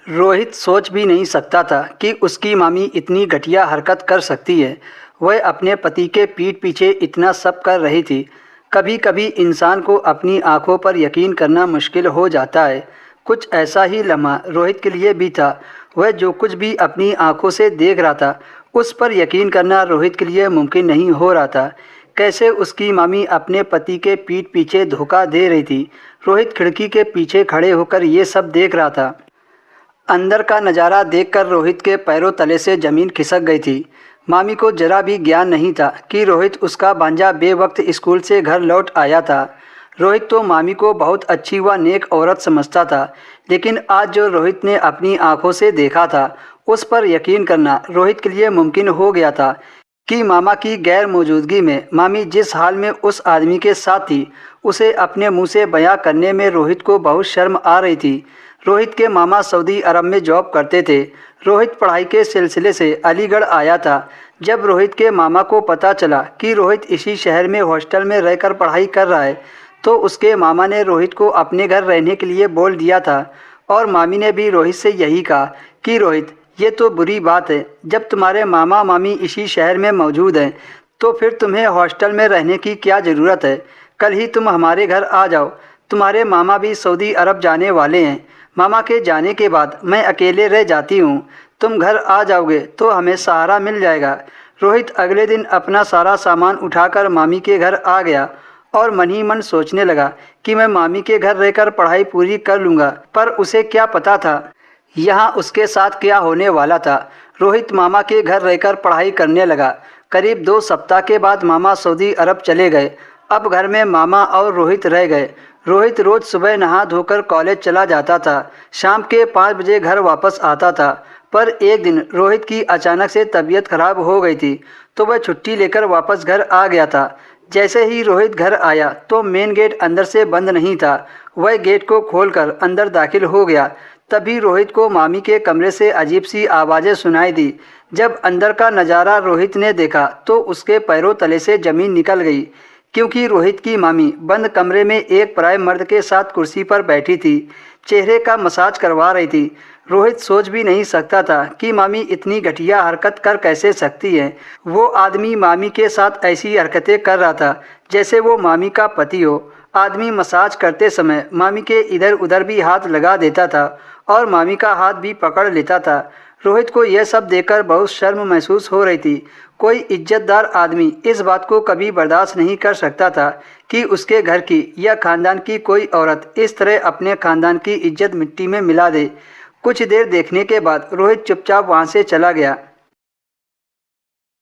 रोहित सोच भी नहीं सकता था कि उसकी मामी इतनी घटिया हरकत कर सकती है। वह अपने पति के पीठ पीछे इतना सब कर रही थी। कभी कभी इंसान को अपनी आंखों पर यकीन करना मुश्किल हो जाता है। कुछ ऐसा ही लम्हा रोहित के लिए भी था। वह जो कुछ भी अपनी आंखों से देख रहा था उस पर यकीन करना रोहित के लिए मुमकिन नहीं हो रहा था। कैसे उसकी मामी अपने पति के पीठ पीछे धोखा दे रही थी। रोहित खिड़की के पीछे खड़े होकर ये सब देख रहा था। अंदर का नज़ारा देखकर रोहित के पैरों तले से ज़मीन खिसक गई थी। मामी को जरा भी ज्ञान नहीं था कि रोहित उसका भांजा बेवक्त स्कूल से घर लौट आया था। रोहित तो मामी को बहुत अच्छी व नेक औरत समझता था, लेकिन आज जो रोहित ने अपनी आंखों से देखा था उस पर यकीन करना रोहित के लिए मुमकिन हो गया था कि मामा की गैर मौजूदगी में मामी जिस हाल में उस आदमी के साथ थी उसे अपने मुंह से बयां करने में रोहित को बहुत शर्म आ रही थी। रोहित के मामा सऊदी अरब में जॉब करते थे। रोहित पढ़ाई के सिलसिले से अलीगढ़ आया था। जब रोहित के मामा को पता चला कि रोहित इसी शहर में हॉस्टल में रहकर पढ़ाई कर रहा है तो उसके मामा ने रोहित को अपने घर रहने के लिए बोल दिया था। और मामी ने भी रोहित से यही कहा कि रोहित, ये तो बुरी बात है। जब तुम्हारे मामा मामी इसी शहर में मौजूद हैं तो फिर तुम्हें हॉस्टल में रहने की क्या ज़रूरत है। कल ही तुम हमारे घर आ जाओ। तुम्हारे मामा भी सऊदी अरब जाने वाले हैं। मामा के जाने के बाद मैं अकेले रह जाती हूँ। तुम घर आ जाओगे तो हमें सहारा मिल जाएगा। रोहित अगले दिन अपना सारा सामान उठाकर मामी के घर आ गया और मन ही मन सोचने लगा कि मैं मामी के घर रहकर पढ़ाई पूरी कर लूँगा। पर उसे क्या पता था यहाँ उसके साथ क्या होने वाला था। रोहित मामा के घर रहकर पढ़ाई करने लगा। करीब 2 सप्ताह के बाद मामा सऊदी अरब चले गए। अब घर में मामा और रोहित रह गए। रोहित रोज़ सुबह नहा धोकर कॉलेज चला जाता था। शाम के 5 बजे घर वापस आता था। पर एक दिन रोहित की अचानक से तबीयत खराब हो गई थी तो वह छुट्टी लेकर वापस घर आ गया था। जैसे ही रोहित घर आया तो मेन गेट अंदर से बंद नहीं था। वह गेट को खोलकर अंदर दाखिल हो गया। तभी रोहित को मामी के कमरे से अजीब सी आवाज़ें सुनाई दी। जब अंदर का नज़ारा रोहित ने देखा तो उसके पैरों तले से ज़मीन निकल गई, क्योंकि रोहित की मामी बंद कमरे में एक पराये मर्द के साथ कुर्सी पर बैठी थी। चेहरे का मसाज करवा रही थी। रोहित सोच भी नहीं सकता था कि मामी इतनी घटिया हरकत कर कैसे सकती है। वो आदमी मामी के साथ ऐसी हरकतें कर रहा था जैसे वो मामी का पति हो। आदमी मसाज करते समय मामी के इधर उधर भी हाथ लगा देता था और मामी का हाथ भी पकड़ लेता था। रोहित को यह सब देखकर बहुत शर्म महसूस हो रही थी। कोई इज्जतदार आदमी इस बात को कभी बर्दाश्त नहीं कर सकता था कि उसके घर की या खानदान की कोई औरत इस तरह अपने खानदान की इज्जत मिट्टी में मिला दे। कुछ देर देखने के बाद रोहित चुपचाप वहाँ से चला गया।